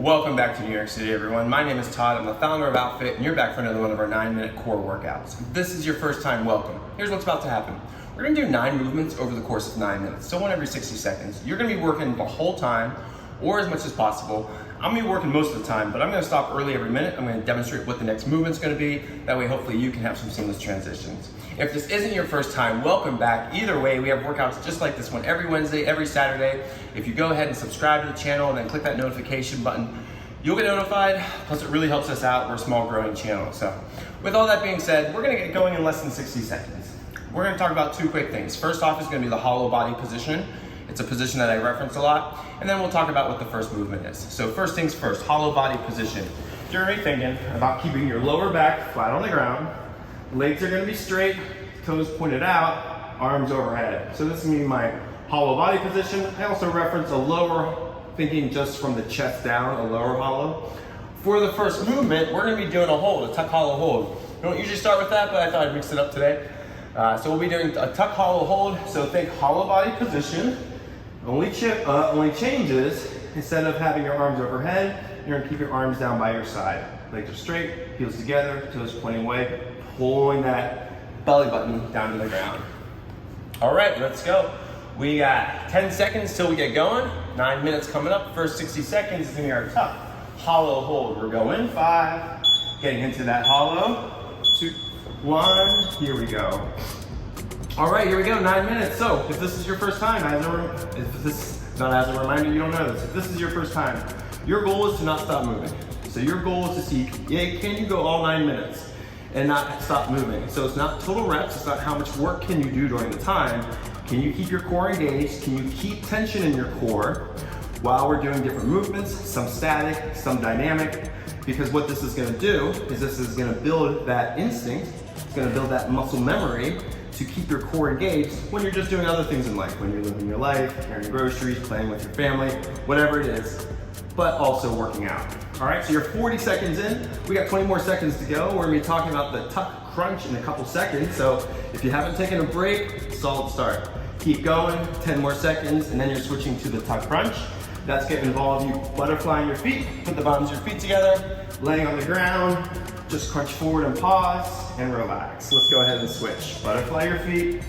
Welcome back to New York City, everyone. My name is Todd. I'm the founder of Outfit, and you're back for another one of our 9-minute core workouts. If this is your first time, welcome. Here's what's about to happen. We're gonna do 9 movements over the course of 9 minutes, so one every 60 seconds. You're gonna be working the whole time, or as much as possible. I'm gonna be working most of the time, but I'm gonna stop early every minute. I'm gonna demonstrate what the next movement's gonna be. That way, hopefully, you can have some seamless transitions. If this isn't your first time, welcome back. Either way, we have workouts just like this one every Wednesday, every Saturday. If you go ahead and subscribe to the channel and then click that notification button, you'll get notified. Plus, it really helps us out. We're a small growing channel. So with all that being said, we're gonna get going in less than 60 seconds. We're gonna talk about 2 quick things. First off is gonna be the hollow body position. It's a position that I reference a lot. And then we'll talk about what the first movement is. So first things first, hollow body position. You're gonna be thinking about keeping your lower back flat on the ground. Legs are gonna be straight, toes pointed out, arms overhead. So this is gonna be my hollow body position. I also reference a lower, thinking just from the chest down, a lower hollow. For the first movement, we're gonna be doing a hold, a tuck hollow hold. We don't usually start with that, but I thought I'd mix it up today. So we'll be doing a tuck hollow hold. So think hollow body position. Only changes, instead of having your arms overhead, you're gonna keep your arms down by your side. Legs are straight, heels together, toes pointing away, pulling that belly button down to the ground. All right, let's go. We got 10 seconds till we get going. 9 minutes coming up. First 60 seconds is gonna be our tuck hollow hold. We're going 5, getting into that hollow, 2, 1, here we go. All right, here we go, 9 minutes. So if this is your first time, if this is not as a reminder, you don't know this. If this is your first time, your goal is to not stop moving. So your goal is to see, can you go all 9 minutes and not stop moving? So it's not total reps, it's not how much work can you do during the time. Can you keep your core engaged? Can you keep tension in your core while we're doing different movements, some static, some dynamic? Because what this is gonna do is this is gonna build that instinct, it's gonna build that muscle memory to keep your core engaged when you're just doing other things in life, when you're living your life, carrying groceries, playing with your family, whatever it is, but also working out. All right, so you're 40 seconds in. We got 20 more seconds to go. We're gonna be talking about the tuck crunch in a couple seconds. So if you haven't taken a break, solid start. Keep going, 10 more seconds, and then you're switching to the tuck crunch. That's gonna involve you butterflying your feet, put the bottoms of your feet together, laying on the ground, just crunch forward and pause, and relax. Let's go ahead and switch. Butterfly your feet,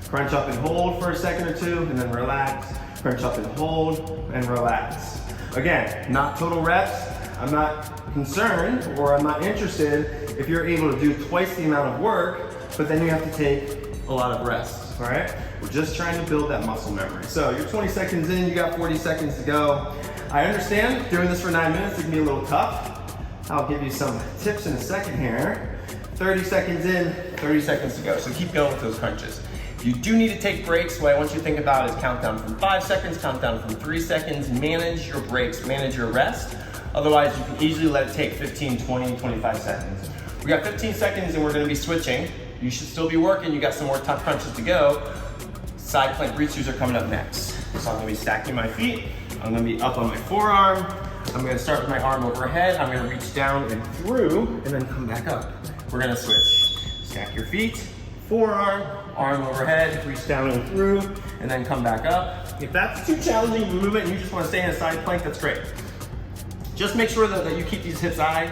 crunch up and hold for a second or two, and then relax. Crunch up and hold, and relax. Again, not total reps. I'm not concerned, or I'm not interested if you're able to do twice the amount of work, but then you have to take a lot of rest, all right? We're just trying to build that muscle memory. So you're 20 seconds in, you got 40 seconds to go. I understand doing this for 9 minutes, it can be a little tough. I'll give you some tips in a second here. 30 seconds in, 30 seconds to go. So keep going with those crunches. If you do need to take breaks, what I want you to think about is count down from 5 seconds, count down from 3 seconds, manage your breaks, manage your rest. Otherwise, you can easily let it take 15, 20, 25 seconds. We got 15 seconds and we're gonna be switching. You should still be working. You got some more tuck crunches to go. Side plank reach-throughs are coming up next. So I'm gonna be stacking my feet. I'm gonna be up on my forearm. I'm gonna start with my arm overhead. I'm gonna reach down and through, and then come back up. We're gonna switch. Stack your feet, forearm, arm overhead, reach down and through, and then come back up. If that's too challenging of a movement and you just wanna stay in a side plank, that's great. Just make sure that you keep these hips high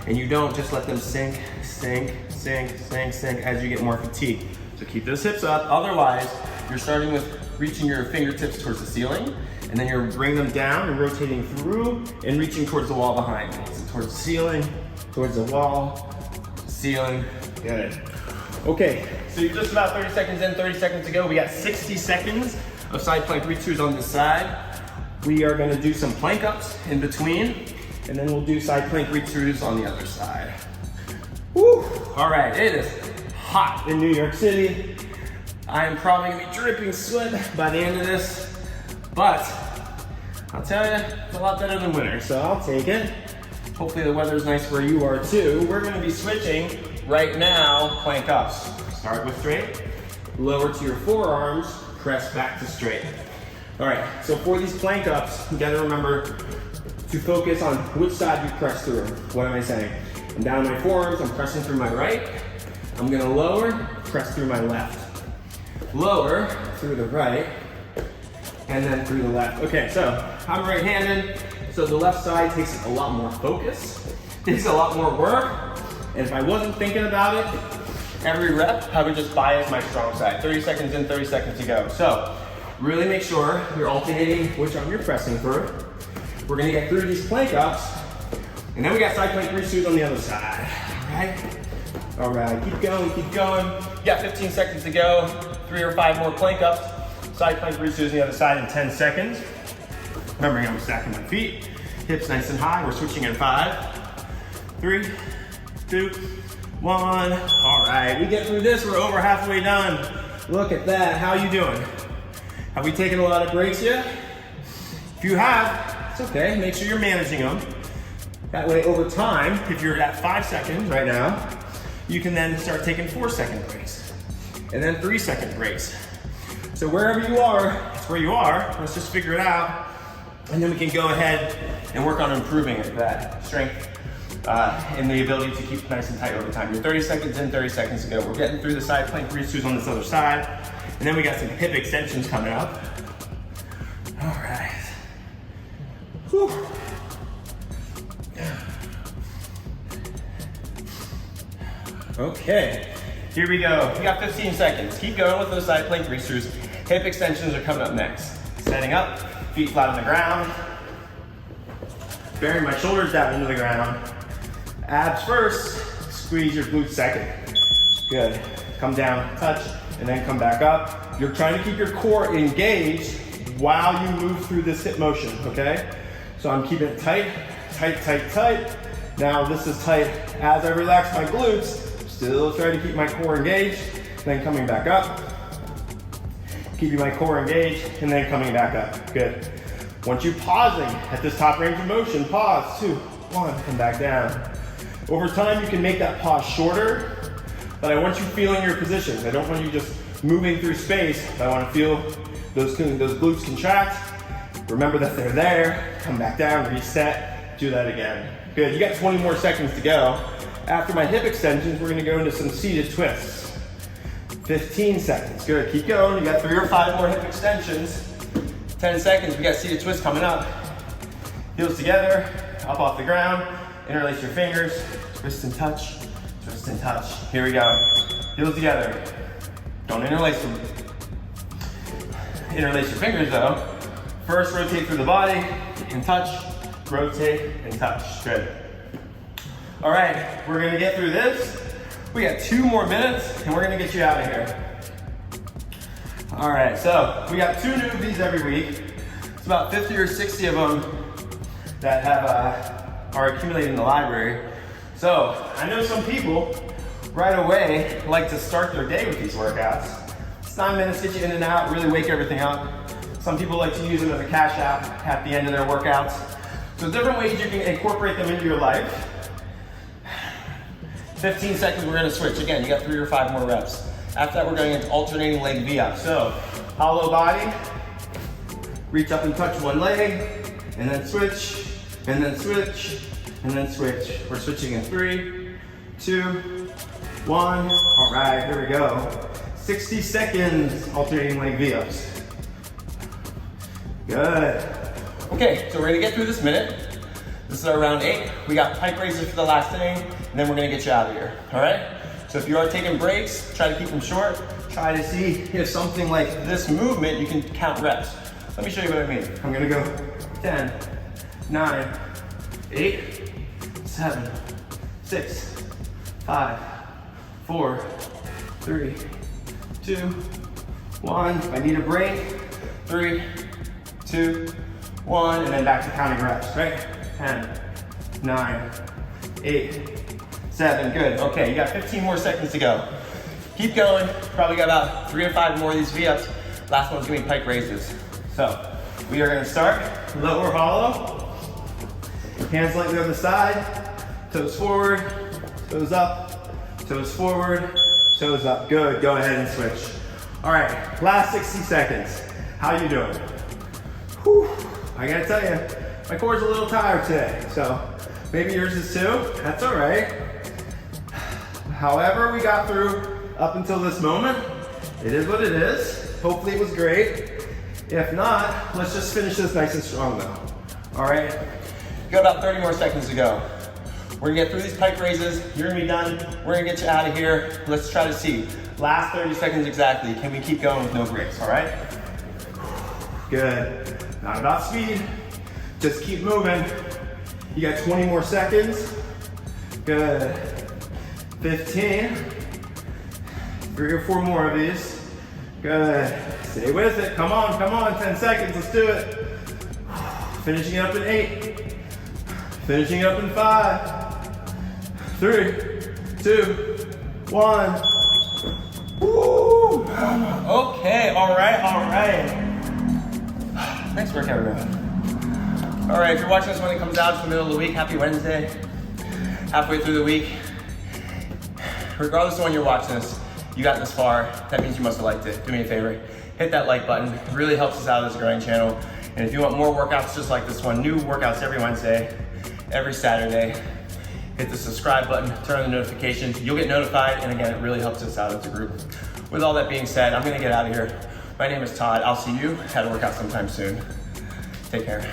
and you don't just let them sink, sink, sink, sink, sink as you get more fatigued. So keep those hips up. Otherwise, you're starting with reaching your fingertips towards the ceiling, and then you're bringing them down and rotating through and reaching towards the wall behind you. So towards the ceiling, towards the wall, ceiling, good. Okay, so you're just about 30 seconds in, 30 seconds to go. We got 60 seconds of side plank reach-throughs on this side. We are gonna do some plank ups in between, and then we'll do side plank reach-throughs on the other side. Woo! All right, it is hot in New York City. I am probably gonna be dripping sweat by the end of this, but I'll tell you, it's a lot better than winter, so I'll take it. Hopefully the weather's nice where you are too. We're gonna be switching right now, plank ups. Start with straight, lower to your forearms, press back to straight. All right, so for these plank ups, you gotta remember to focus on which side you press through. What am I saying? I'm down on my forearms, I'm pressing through my right. I'm gonna lower, press through my left. Lower through the right, and then through the left. Okay, so I'm right-handed, so the left side takes a lot more focus, takes a lot more work, and if I wasn't thinking about it, every rep, I would just bias my strong side. 30 seconds in, 30 seconds to go. So really make sure you're alternating which arm you're pressing through. We're gonna get through these plank ups, and then we got side plank pursuit on the other side, all right, keep going, keep going. You got 15 seconds to go, 3 or 5 more plank ups, side plank pursuit on the other side in 10 seconds. Remembering I'm stacking my feet, hips nice and high. We're switching in 5, 3, 2, 1. All right, we get through this, we're over halfway done. Look at that, how you doing? Have we taken a lot of breaks yet? If you have, it's okay, make sure you're managing them. That way over time, if you're at 5 seconds right now, you can then start taking 4-second breaks. And then 3-second breaks. So wherever you are, it's where you are. Let's just figure it out. And then we can go ahead and work on improving that strength and the ability to keep nice and tight over time. You're 30 seconds in, 30 seconds to go. We're getting through the side plank pursuits on this other side. And then we got some hip extensions coming up. All right. Whew. Okay, here we go. We got 15 seconds. Keep going with those side plank pursuits. Hip extensions are coming up next. Setting up, feet flat on the ground. Bearing my shoulders down into the ground. Abs first, squeeze your glutes second. Good. Come down, touch, and then come back up. You're trying to keep your core engaged while you move through this hip motion, okay? So I'm keeping it tight, tight, tight, tight. Now this is tight as I relax my glutes. Still trying to keep my core engaged, then coming back up. Keeping my core engaged, and then coming back up. Good. Once you're pausing at this top range of motion, pause, 2, 1, come back down. Over time, you can make that pause shorter, but I want you feeling your positions. I don't want you just moving through space. I want to feel those glutes contract. Remember that they're there. Come back down, reset, do that again. Good, you got 20 more seconds to go. After my hip extensions, we're gonna go into some seated twists. 15 seconds, good, keep going. You got 3 or 5 more hip extensions. 10 seconds, we got seated twists coming up. Heels together, up off the ground. Interlace your fingers, twist and touch, twist and touch. Here we go, heels together. Don't interlace them. Interlace your fingers though. First, rotate through the body and touch, rotate and touch, good. All right, we're gonna get through this. We got 2 more minutes and we're gonna get you out of here. All right, so we got 2 new of these every week. It's about 50 or 60 of them that are accumulated in the library. So I know some people right away like to start their day with these workouts. It's 9 minutes, get you in and out, really wake everything up. Some people like to use them as a cash app at the end of their workouts. So different ways you can incorporate them into your life. 15 seconds, we're gonna switch. Again, you got 3 or 5 more reps. After that, we're going into alternating leg V-up. So, hollow body, reach up and touch one leg, and then switch, and then switch, and then switch. We're switching in 3, 2, 1. All right, here we go. 60 seconds, alternating leg V-ups. Good. Okay, so we're gonna get through this minute. This is our round 8. We got Pike Raises for the last inning, and then we're gonna get you out of here, all right? So if you are taking breaks, try to keep them short. Try to see if something like this movement, you can count reps. Let me show you what I mean. I'm gonna go 10, 9, 8, 7, 6, 5, 4, 3, 2, 1. If I need a break, 3, 2, 1, and then back to counting reps, right? 10, 9, 8, 7, good. Okay, you got 15 more seconds to go. Keep going, probably got about 3 or 5 more of these V-ups. Last one's gonna be Pike Raises. So, we are gonna start, lower hollow. Hands lightly on the side, toes forward, toes up, toes forward, toes up. Good, go ahead and switch. All right, last 60 seconds. How you doing? Whew, I gotta tell you, my core's a little tired today, so maybe yours is too, that's all right. However we got through up until this moment, it is what it is. Hopefully it was great. If not, let's just finish this nice and strong though. All right, you got about 30 more seconds to go. We're gonna get through these pike raises. You're gonna be done. We're gonna get you out of here. Let's try to see. Last 30 seconds exactly. Can we keep going with no breaks, all right? Good. Not about speed. Just keep moving. You got 20 more seconds. Good. 15. 3 or 4 more of these. Good. Stay with it. Come on, come on. 10 seconds. Let's do it. Finishing up in 8. Finishing up in 5. 3, 2, 1. Woo! Okay, all right. Nice work, everyone. All right, if you're watching this when it comes out, it's the middle of the week. Happy Wednesday. Halfway through the week. Regardless of when you're watching this, you got this far. That means you must have liked it. Do me a favor, hit that like button. It really helps us out as a growing channel. And if you want more workouts just like this one, new workouts every Wednesday, every Saturday, hit the subscribe button, turn on the notifications. You'll get notified, and again, it really helps us out as a group. With all that being said, I'm gonna get out of here. My name is Todd. I'll see you at a workout sometime soon. Take care.